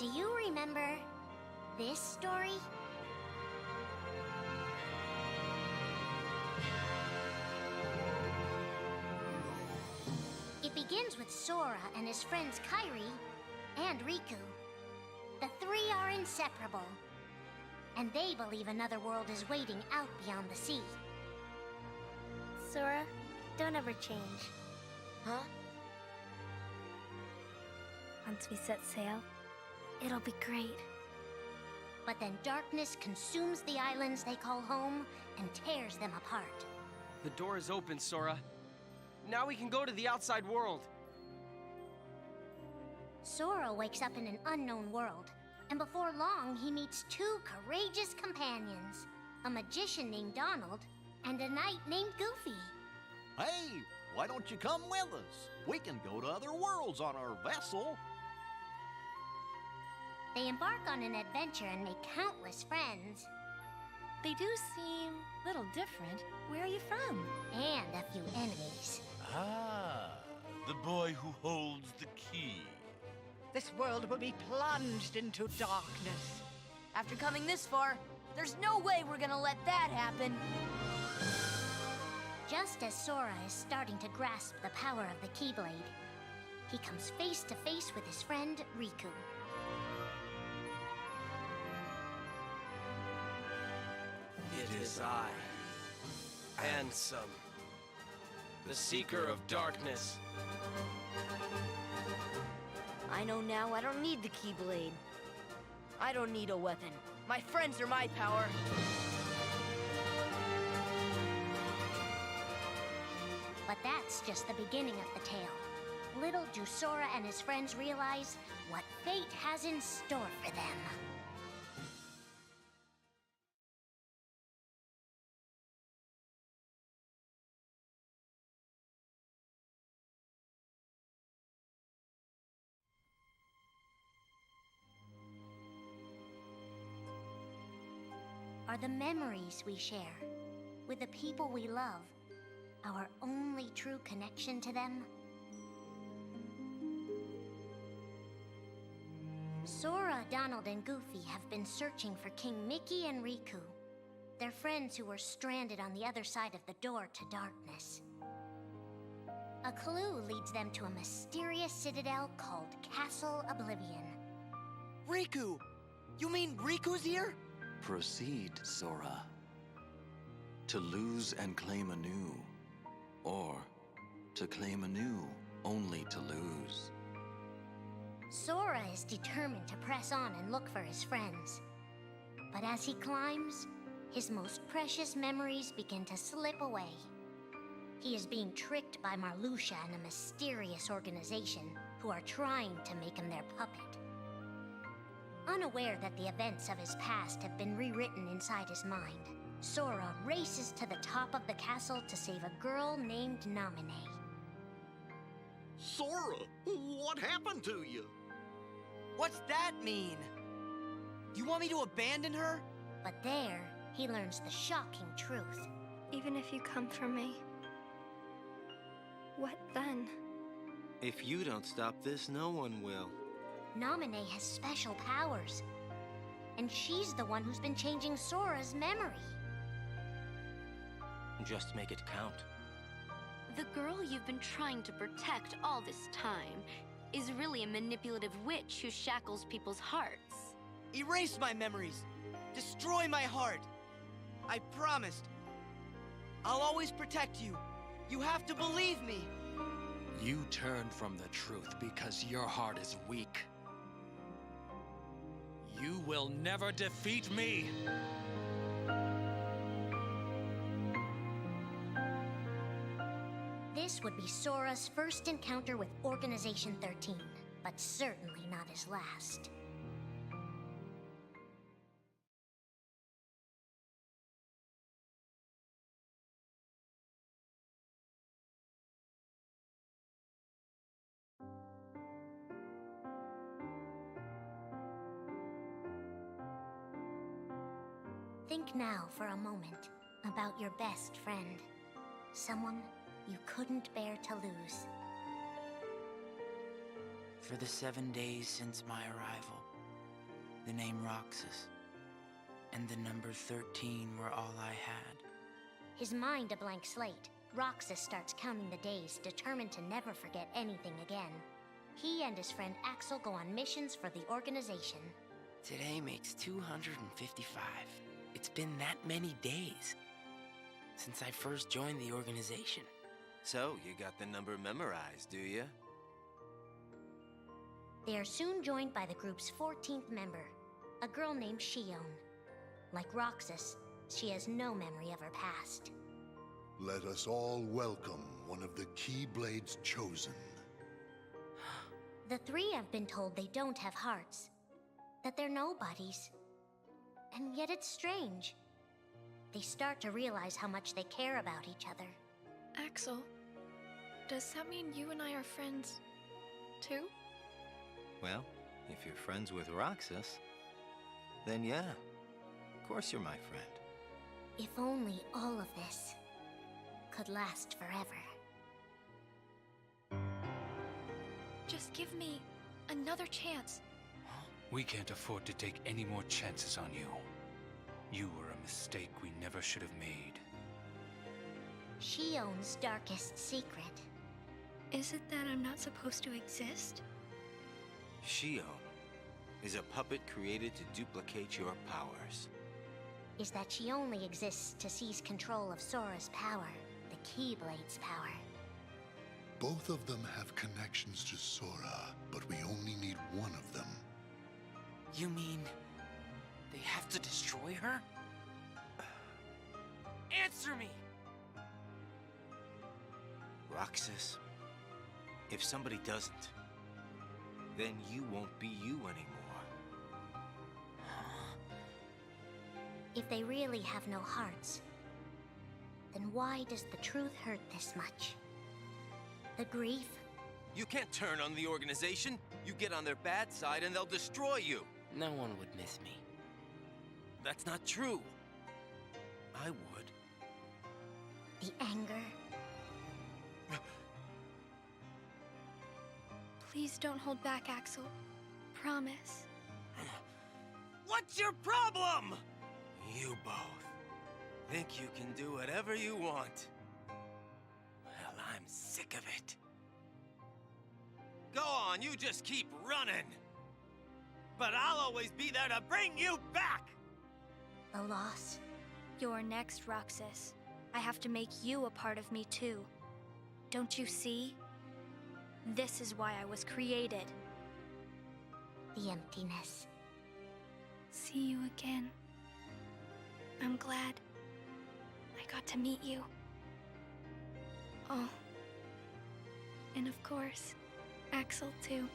Do you remember this story? It begins with Sora and his friends Kairi and Riku. The three are inseparable, and they believe another world is waiting out beyond the sea. Sora, don't ever change. Huh? Once we set sail, it'll be great. But then darkness consumes the islands they call home and tears them apart. The door is open, Sora. Now we can go to the outside world. Sora wakes up in an unknown world, and before long he meets two courageous companions, a magician named Donald and a knight named Goofy. Hey, why don't you come with us? We can go to other worlds on our vessel. They embark on an adventure and make countless friends. They do seem a little different. Where are you from? And a few enemies. Ah, the boy who holds the key. This world will be plunged into darkness. After coming this far, there's no way we're gonna let that happen. Just as Sora is starting to grasp the power of the Keyblade, he comes face to face with his friend Riku. It is I, Ansem, the Seeker of Darkness. I know now I don't need the Keyblade. I don't need a weapon. My friends are my power. But that's just the beginning of the tale. Little do Sora and his friends realize what fate has in store for them. Are the memories we share with the people we love our only true connection to them? Sora, Donald, and Goofy have been searching for King Mickey and Riku, their friends who were stranded on the other side of the door to darkness. A clue leads them to a mysterious citadel called Castle Oblivion. Riku! You mean Riku's here? Proceed, Sora. To lose and claim anew, or to claim anew only to lose. Sora is determined to press on and look for his friends. But as he climbs, his most precious memories begin to slip away. He is being tricked by Marluxia and a mysterious organization who are trying to make him their puppet. Unaware that the events of his past have been rewritten inside his mind, Sora races to the top of the castle to save a girl named Naminé. Sora, what happened to you? What's that mean? You want me to abandon her? But there, he learns the shocking truth. Even if you come for me, what then? If you don't stop this, no one will. Naminé has special powers, and she's the one who's been changing Sora's memory. Just make it count. The girl you've been trying to protect all this time is really a manipulative witch who shackles people's hearts. Erase my memories. Destroy my heart. I promised. I'll always protect you. You have to believe me. You turn from the truth because your heart is weak. You will never defeat me! This would be Sora's first encounter with Organization 13, but certainly not his last. Think now for a moment about your best friend, someone you couldn't bear to lose. For the 7 days since my arrival, the name Roxas, and the number 13 were all I had. His mind a blank slate, Roxas starts counting the days, determined to never forget anything again. He and his friend Axel go on missions for the organization. Today makes 255. It's been that many days since I first joined the organization. So, you got the number memorized, do you? They are soon joined by the group's 14th member, a girl named Shion. Like Roxas, she has no memory of her past. Let us all welcome one of the Keyblades chosen. The three have been told they don't have hearts, that they're nobodies. And yet it's strange. They start to realize how much they care about each other. Axel, does that mean you and I are friends, too? Well, if you're friends with Roxas, then yeah, of course you're my friend. If only all of this could last forever. Just give me another chance. We can't afford to take any more chances on you. You were a mistake we never should have made. Shion's darkest secret. Is it that I'm not supposed to exist? Shion is a puppet created to duplicate your powers. Is that she only exists to seize control of Sora's power, the Keyblade's power. Both of them have connections to Sora, but we only need one of them. You mean they have to destroy her? Answer me! Roxas, if somebody doesn't, then you won't be you anymore. If they really have no hearts, then why does the truth hurt this much? The grief? You can't turn on the organization. You get on their bad side and they'll destroy you. No one would miss me. That's not true. I would. The anger? Please don't hold back, Axel. Promise. What's your problem? You both think you can do whatever you want. Well, I'm sick of it. Go on, you just keep running. But I'll always be there to bring you back! The loss? You're next, Roxas. I have to make you a part of me, too. Don't you see? This is why I was created. The emptiness. See you again. I'm glad I got to meet you. Oh. And of course, Axel, too.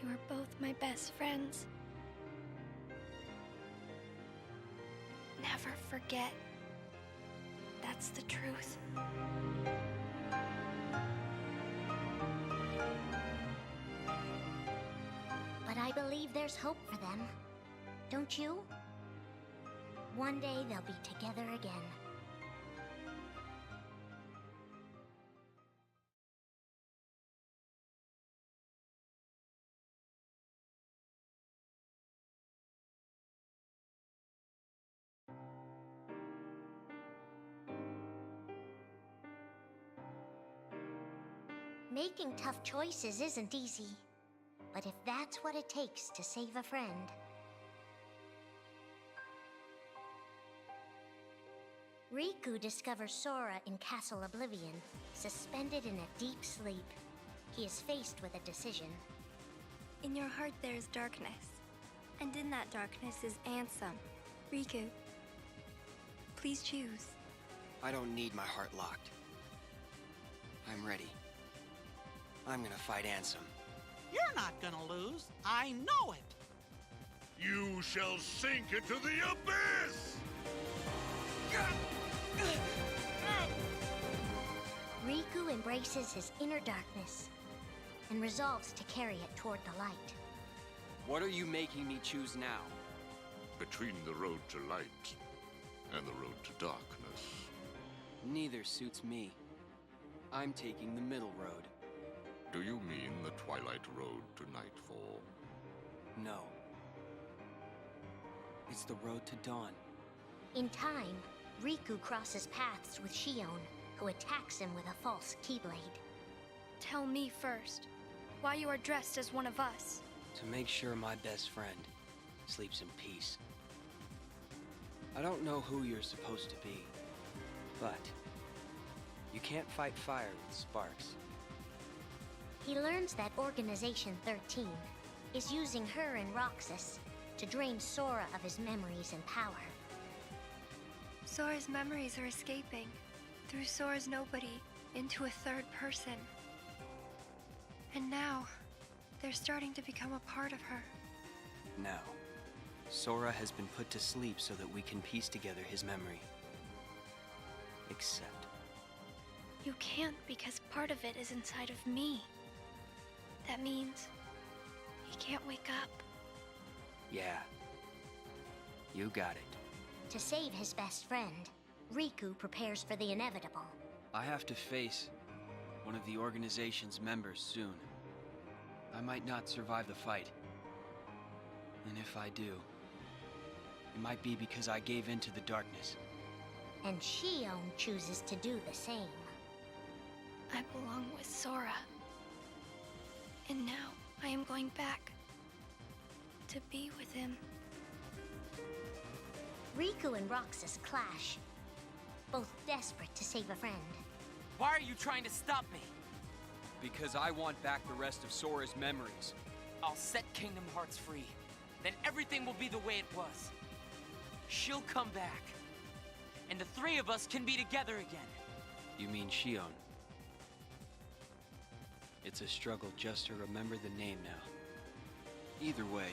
You are both my best friends. Never forget. That's the truth. But I believe there's hope for them. Don't you? One day they'll be together again. Making tough choices isn't easy. But if that's what it takes to save a friend... Riku discovers Sora in Castle Oblivion, suspended in a deep sleep. He is faced with a decision. In your heart there's darkness. And in that darkness is Ansem. Riku, please choose. I don't need my heart locked. I'm ready. I'm gonna fight Ansem. You're not gonna lose. I know it. You shall sink into the abyss! Riku embraces his inner darkness and resolves to carry it toward the light. What are you making me choose now? Between the road to light and the road to darkness. Neither suits me. I'm taking the middle road. Do you mean the twilight road to nightfall? No. It's the road to dawn. In time, Riku crosses paths with Shion, who attacks him with a false Keyblade. Tell me first, why you are dressed as one of us. To make sure my best friend sleeps in peace. I don't know who you're supposed to be, but you can't fight fire with sparks. He learns that Organization 13 is using her and Roxas to drain Sora of his memories and power. Sora's memories are escaping through Sora's nobody into a third person. And now, they're starting to become a part of her. Now, Sora has been put to sleep so that we can piece together his memory. Except... You can't because part of it is inside of me. That means he can't wake up. Yeah. You got it. To save his best friend, Riku prepares for the inevitable. I have to face one of the organization's members soon. I might not survive the fight. And if I do, it might be because I gave in to the darkness. And Shion chooses to do the same. I belong with Sora. And now I am going back to be with him. Riku and Roxas clash, both desperate to save a friend. Why are you trying to stop me? Because I want back the rest of Sora's memories. I'll set Kingdom Hearts free. Then everything will be the way it was. She'll come back. And the three of us can be together again. You mean Shion? It's a struggle just to remember the name now. Either way,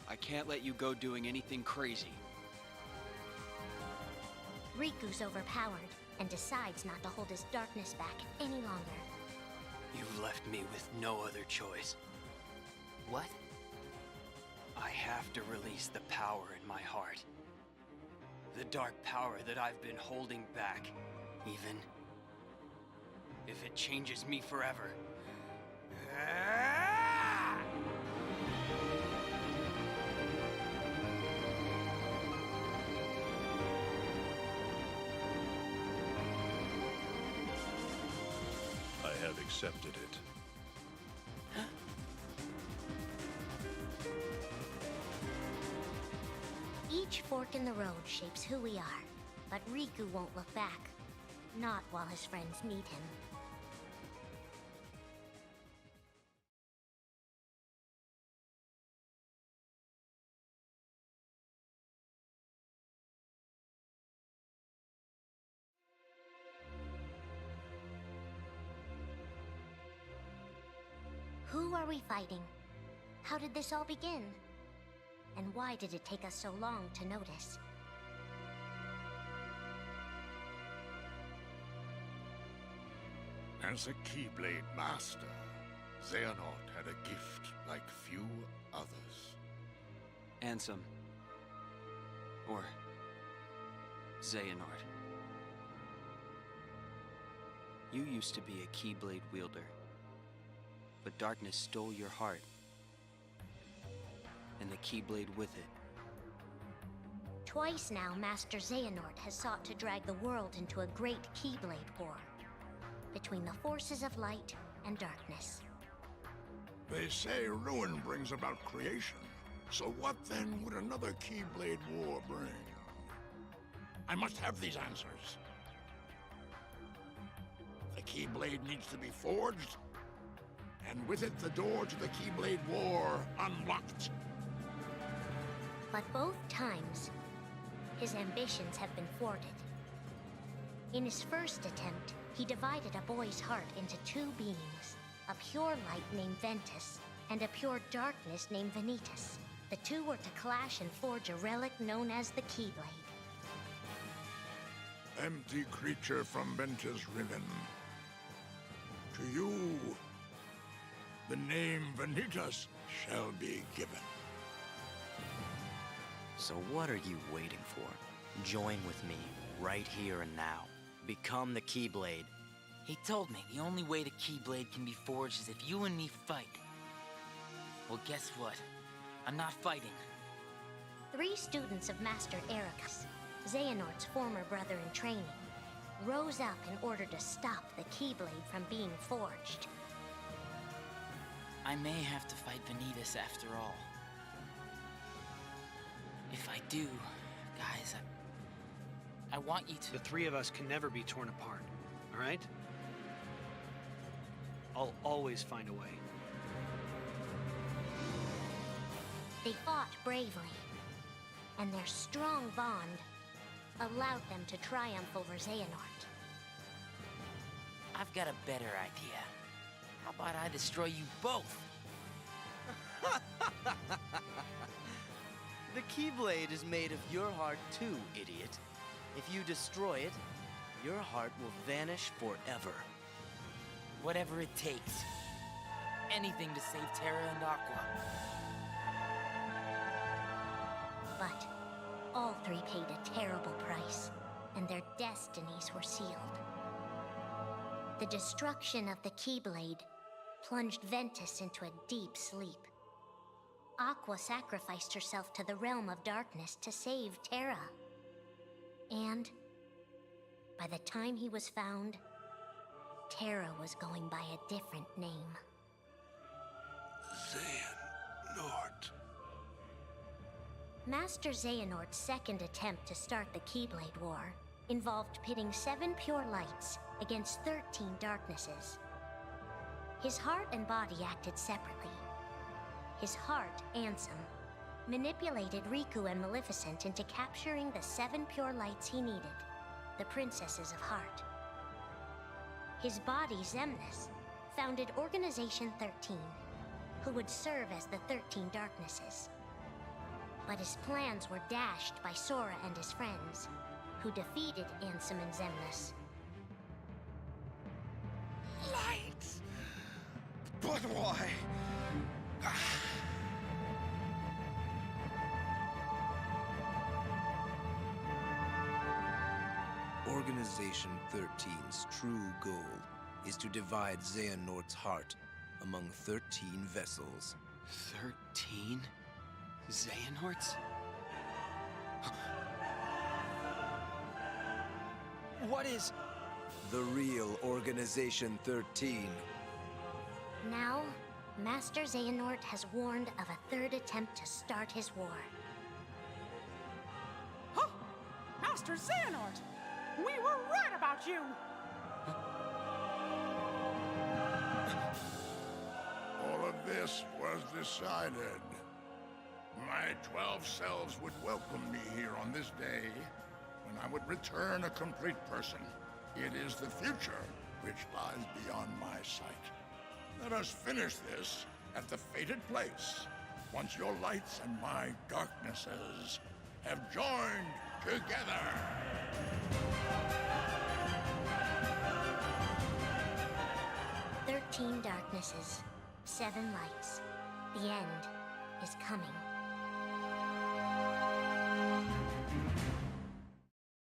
I can't let you go doing anything crazy. Riku's overpowered and decides not to hold his darkness back any longer. You've left me with no other choice. What? I have to release the power in my heart. The dark power that I've been holding back, even if it changes me forever. I have accepted it. Each fork in the road shapes who we are, but Riku won't look back. Not while his friends need him. Who are we fighting? How did this all begin? And why did it take us so long to notice? As a Keyblade master, Xehanort had a gift like few others. Ansem. Or Xehanort. You used to be a Keyblade wielder. But darkness stole your heart. And the Keyblade with it. Twice now, Master Xehanort has sought to drag the world into a great Keyblade war. Between the forces of light and darkness. They say ruin brings about creation. So what then would another Keyblade war bring? I must have these answers. The Keyblade needs to be forged, and with it the door to the Keyblade war unlocked. But both times, his ambitions have been thwarted. In his first attempt, he divided a boy's heart into two beings, a pure light named Ventus, and a pure darkness named Vanitas. The two were to clash and forge a relic known as the Keyblade. Empty creature from Ventus Riven. To you, the name Vanitas shall be given. So what are you waiting for? Join with me, right here and now. Become the Keyblade. He told me the only way the Keyblade can be forged is if you and me fight. Well, guess what? I'm not fighting. 3 students of Master Ericus, Xehanort's former brother in training, rose up in order to stop the Keyblade from being forged. I may have to fight Vanitas after all. If I do, guys, I want you to... The 3 of us can never be torn apart, all right? I'll always find a way. They fought bravely, and their strong bond allowed them to triumph over Xehanort. I've got a better idea. How about I destroy you both? The Keyblade is made of your heart too, idiot. If you destroy it, your heart will vanish forever. Whatever it takes. Anything to save Terra and Aqua. But all 3 paid a terrible price, and their destinies were sealed. The destruction of the Keyblade plunged Ventus into a deep sleep. Aqua sacrificed herself to the realm of darkness to save Terra. And by the time he was found, Terra was going by a different name. Xehanort. Master Xehanort's second attempt to start the Keyblade War involved pitting 7 pure lights against 13 darknesses. His heart and body acted separately. His heart, Ansem, manipulated Riku and Maleficent into capturing the 7 pure lights he needed, the Princesses of Heart. His body, Xemnas, founded Organization 13, who would serve as the 13 darknesses. But his plans were dashed by Sora and his friends, who defeated Ansem and Xemnas. Lights! But why? Organization 13's true goal is to divide Xehanort's heart among 13 vessels. 13? Xehanorts? What is... The real Organization 13. Now, Master Xehanort has warned of a 3rd attempt to start his war. Huh! Master Xehanort! We were right about you! All of this was decided. My 12 selves would welcome me here on this day, when I would return a complete person. It is the future which lies beyond my sight. Let us finish this at the fated place, once your lights and my darknesses have joined together. 13 darknesses, 7 lights. The end is coming.